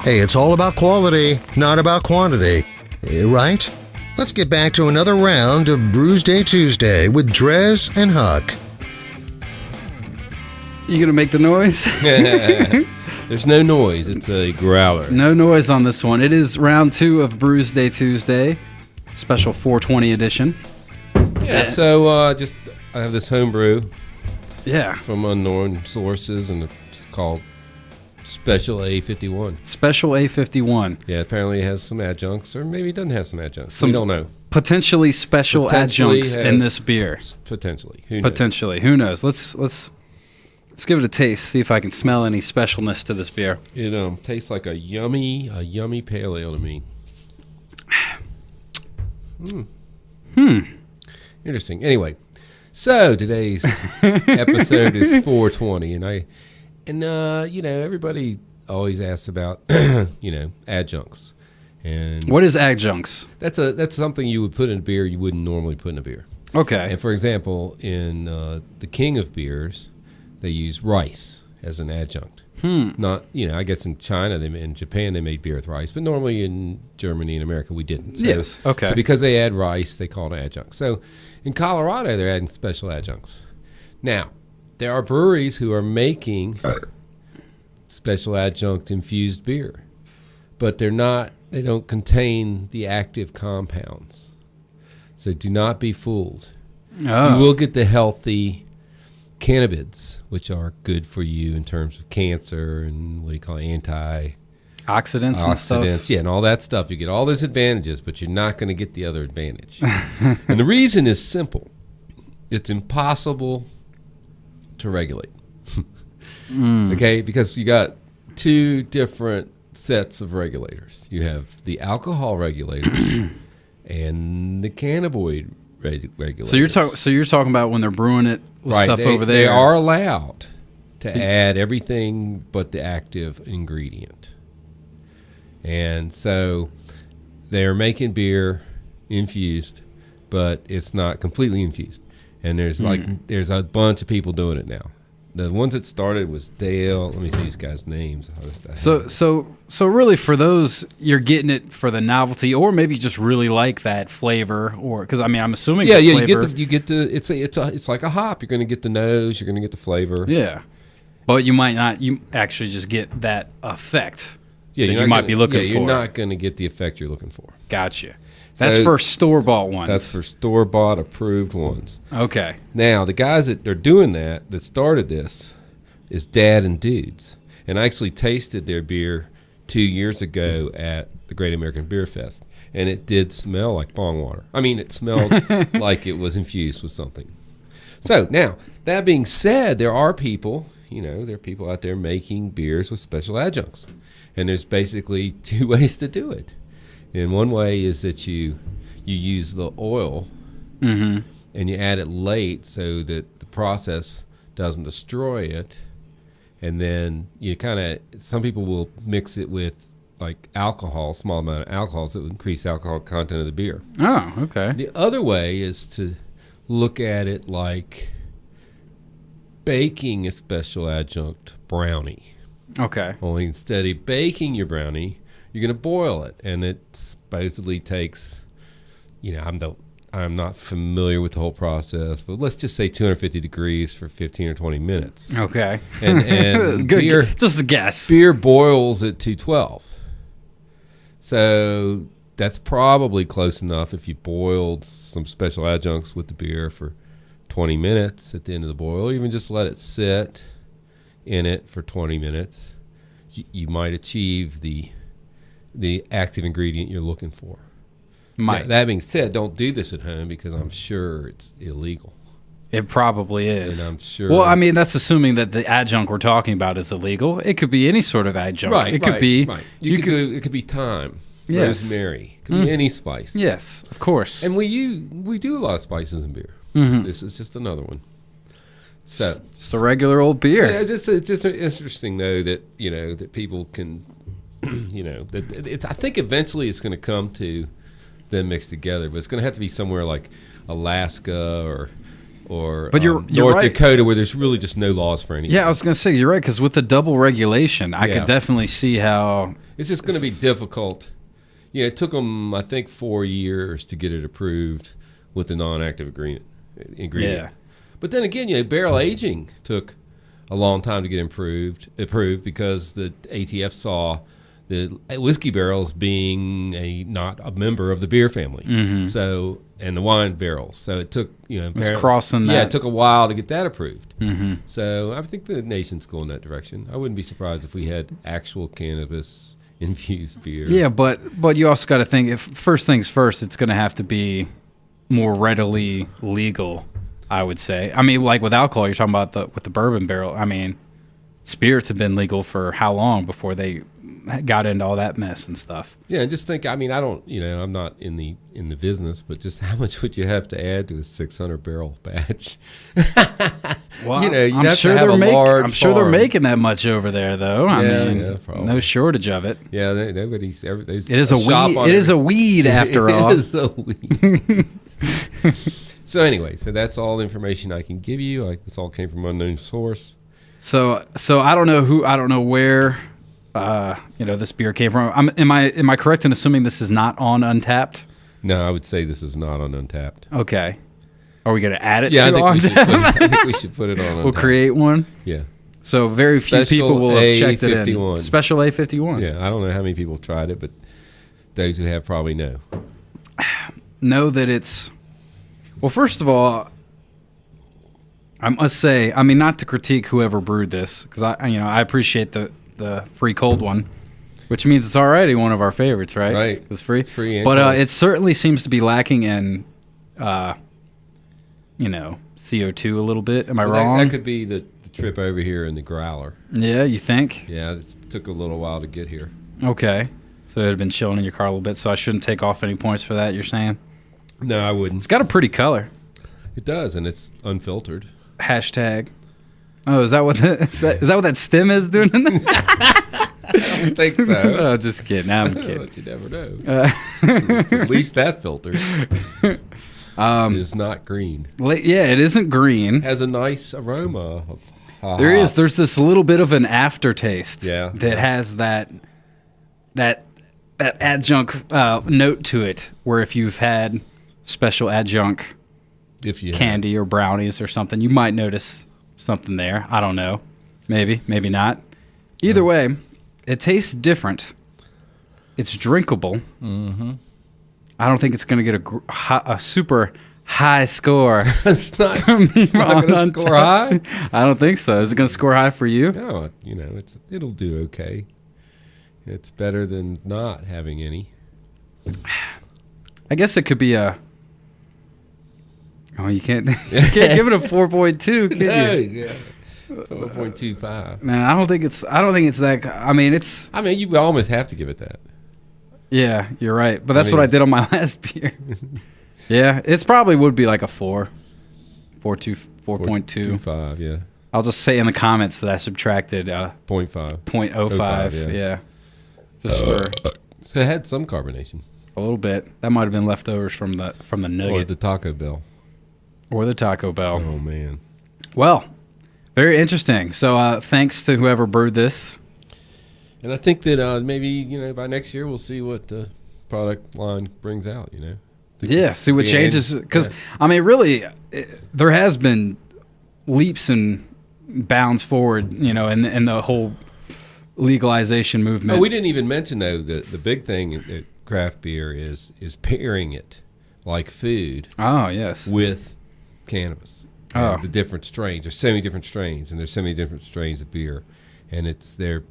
Hey, it's all about quality, not about quantity. Right? Let's get back to another round of Brewsday Tuesday with DreZ and Huck. You gonna make the noise? There's no noise. It's a growler. No noise on this one. It is round 2 of Brewsday Tuesday, special 420 edition. Yeah. So I have this homebrew. Yeah. From unknown sources, and it's called Special A51. Special A51. Yeah. Apparently, it has some adjuncts, or maybe it doesn't have some adjuncts. We don't know. Potentially special adjuncts in this beer. Potentially. Who knows? Potentially. Who knows? Let's give it a taste. See if I can smell any specialness to this beer. It tastes like a yummy pale ale to me. Interesting. Anyway, so today's episode is 420, and everybody always asks about adjuncts. And what is adjuncts? That's something you would put in a beer you wouldn't normally put in a beer. Okay. And for example, in the king of beers, they use rice as an adjunct. Not, I guess in China, in Japan, they made beer with rice, but normally in Germany and America, we didn't. So, yes. Okay. So because they add rice, they call it adjunct. So in Colorado, they're adding special adjuncts. Now, there are breweries who are making special adjunct infused beer, but they don't contain the active compounds. So do not be fooled. Oh. You will get the healthy cannabinoids, which are good for you in terms of cancer and antioxidants and stuff. Yeah, and all that stuff. You get all those advantages, but you're not going to get the other advantage. And the reason is simple. It's impossible to regulate. Okay? Because you got two different sets of regulators. You have the alcohol regulators and the cannabinoid regulators. So you're talking about when they're brewing it with stuff over there. They are allowed to add everything but the active ingredient. And so they're making beer infused, but it's not completely infused. And there's a bunch of people doing it now. The ones that started was Dale. Let me see these guys' names. So really, for those, you're getting it for the novelty, or maybe you just really like that flavor, or because I'm assuming flavor. you get the it's like a hop. You're going to get the nose. You're going to get the flavor. Yeah, but you might not. You actually just get that effect. Yeah, that you might be looking for. You're not going to get the effect you're looking for. Gotcha. That's for store-bought ones. That's for store-bought approved ones. Okay. Now, the guys that are doing that started this, is Dad and Dudes. And I actually tasted their beer 2 years ago at the Great American Beer Fest. And it did smell like bong water. I mean, it smelled like it was infused with something. So, now, that being said, there are people, there are people out there making beers with special adjuncts. And there's basically two ways to do it. And one way is that you use the oil and you add it late so that the process doesn't destroy it. And then you some people will mix it with like alcohol, small amount of alcohols that will increase alcohol content of the beer. Oh, okay. The other way is to look at it like baking a special adjunct brownie. Okay. Only instead of baking your brownie, you're going to boil it, and it supposedly takes, I'm not familiar with the whole process, but let's just say 250 degrees for 15 or 20 minutes. Okay. And good, beer, just a guess. Beer boils at 212. So that's probably close enough if you boiled some special adjuncts with the beer for 20 minutes at the end of the boil, or even just let it sit in it for 20 minutes. You might achieve the active ingredient you're looking for. Now, that being said, don't do this at home because I'm sure it's illegal. It probably is. And I'm sure. Well, I mean, that's assuming that the adjunct we're talking about is illegal. It could be any sort of adjunct. Right. It could be. Right. It could be thyme, rosemary. It could be any spice. Yes, of course. And we do a lot of spices in beer. Mm-hmm. This is just another one. So just a regular old beer. It's just interesting though that that people can. I think eventually it's going to come to them mixed together, but it's going to have to be somewhere like Alaska or But you're North right. Dakota, where there's really just no laws for anything. Yeah, I was going to say, you're right, because with the double regulation, I Yeah. could definitely see how... It's just going to be difficult. You know, it took them, I think, 4 years to get it approved with the non-active ingredient. Yeah. But then again, you know, barrel aging took a long time to get approved because the ATF saw the whiskey barrels being not a member of the beer family. Mm-hmm. So, and the wine barrels. So it took, you know, It's crossing that. Yeah, it took a while to get that approved. Mm-hmm. So I think the nation's going that direction. I wouldn't be surprised if we had actual cannabis infused beer. Yeah, but you also got to think, if first things first, it's going to have to be more readily legal, I would say. I mean, like with alcohol, you're talking about with the bourbon barrel. I mean, spirits have been legal for how long before they got into all that mess and stuff? Yeah, and just think, I mean, I don't, you know, I'm not in the business, but just how much would you have to add to a 600 barrel batch? Well, you know, you'd I'm have sure to have a large I'm sure they're farm. making that much over there, though. I mean, yeah, probably. no shortage of it. Yeah, nobody's ever. There's It is a shop weed. on It is a weed after all. It is a weed. So anyway, so that's all the information I can give you. Like, this all came from unknown source. So I don't know where, this beer came from. Am I correct in assuming this is not on Untapped? No, I would say this is not on Untapped. Okay. Are we going to add it Yeah, to I Untapped? think we should put it on Untapped. We'll create one. Yeah. So very few Special people will have checked it A51. in. Special A51. Yeah, I don't know how many people tried it, but those who have probably know. Know that it's... Well, first of all, I must say, I mean, not to critique whoever brewed this, because I appreciate the free cold one, which means it's already one of our favorites, right? Right. It's free. It's free and but cold. it certainly seems to be lacking in, CO2 a little bit. Am I wrong? That could be the trip over here in the growler. Yeah, you think? Yeah, it took a little while to get here. Okay. So it had been chilling in your car a little bit, so I shouldn't take off any points for that, you're saying? No, I wouldn't. It's got a pretty color. It does, and it's unfiltered. Hashtag. Oh, is that what is that what that stem is doing in there? I don't think so. Oh, just kidding. I'm kidding. But you never know. It's at least that filter is not green. Yeah, it isn't green. Has a nice aroma of hops. There is. There's this little bit of an aftertaste. Yeah. That has that adjunct note to it, where if you've had special adjunct If you candy or brownies or something, you might notice something there. I don't know. Maybe not. Either way, it tastes different. It's drinkable. Mm-hmm. I don't think it's going to get a super high score. it's not going to score high. I don't think so. Is it going to score high for you? No, it'll do okay. It's better than not having any. I guess it could be a... Oh, you can't give it a 4.2, can you? Yeah. 4.25. Man, I don't think it's that... I mean, it's... I mean, you almost have to give it that. Yeah, you're right. But that's what I did on my last beer. Yeah, it's probably would be like a 4. 4.2. 4.25, yeah. I'll just say in the comments that I subtracted 0.5. 0.05. Yeah. Just for So it had some carbonation. a little bit. That might have been leftovers from the Or nugget the Taco Bell. or the Taco Bell. Oh, man. Well, very interesting. So thanks to whoever brewed this. And I think that maybe, by next year we'll see what the product line brings out, Yeah, see what changes. Because, I mean, really, there has been leaps and bounds forward, in the whole legalization movement. Oh, we didn't even mention, though, the big thing at craft beer is pairing it like food Oh, yes. with cannabis. Oh. And the different strains. There's so many different strains, and there's so many different strains of beer. And they're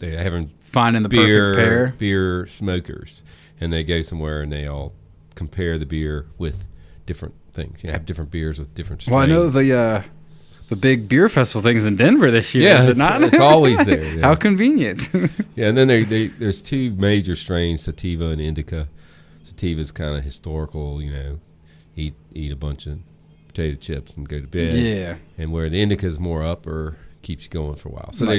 having Finding the perfect pair. beer smokers, and they go somewhere and they all compare the beer with different things. You have different beers with different strains. Well, I know the big beer festival thing's in Denver this year. Yeah, is it not? it's always there. Yeah. How convenient. Yeah, and then there's two major strains, sativa and indica. Sativa's kind of historical, eat a bunch of potato chips and go to bed. Yeah. And where the indica is more upper, keeps you going for a while. So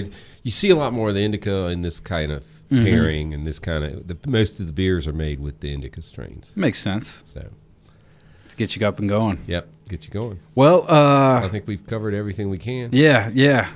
you see a lot more of the indica in this kind of pairing, and this kind of most of the beers are made with the indica strains. Makes sense. So To get you up and going. yep, get you going. Well, I think we've covered everything we can yeah.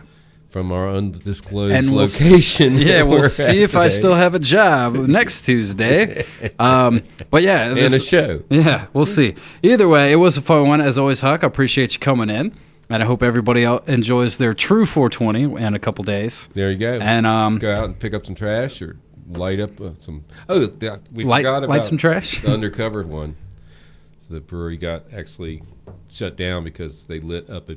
from our undisclosed And location. Yeah, that we'll we're see at if I today. still have a job next Tuesday. But yeah, And a show. Yeah, we'll see. Either way, it was a fun one. As always, Huck, I appreciate you coming in. And I hope everybody enjoys their true 420 in a couple days. There you go. And go out and pick up some trash or light up some. Oh, we light, forgot about light some trash. the undercover one. So the brewery got actually shut down because they lit up a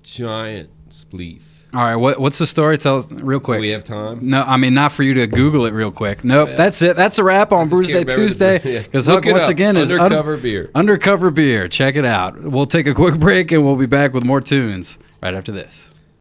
giant spleef. All right, what's the story? Tell us real quick. Do we have time? No, I mean not for you to Google it real quick. Nope, that's it. That's a wrap on just Brewsday can't remember Tuesday. the- Because Look Huck it once up. again is Undercover beer. Undercover beer. Check it out. We'll take a quick break and we'll be back with more tunes right after this.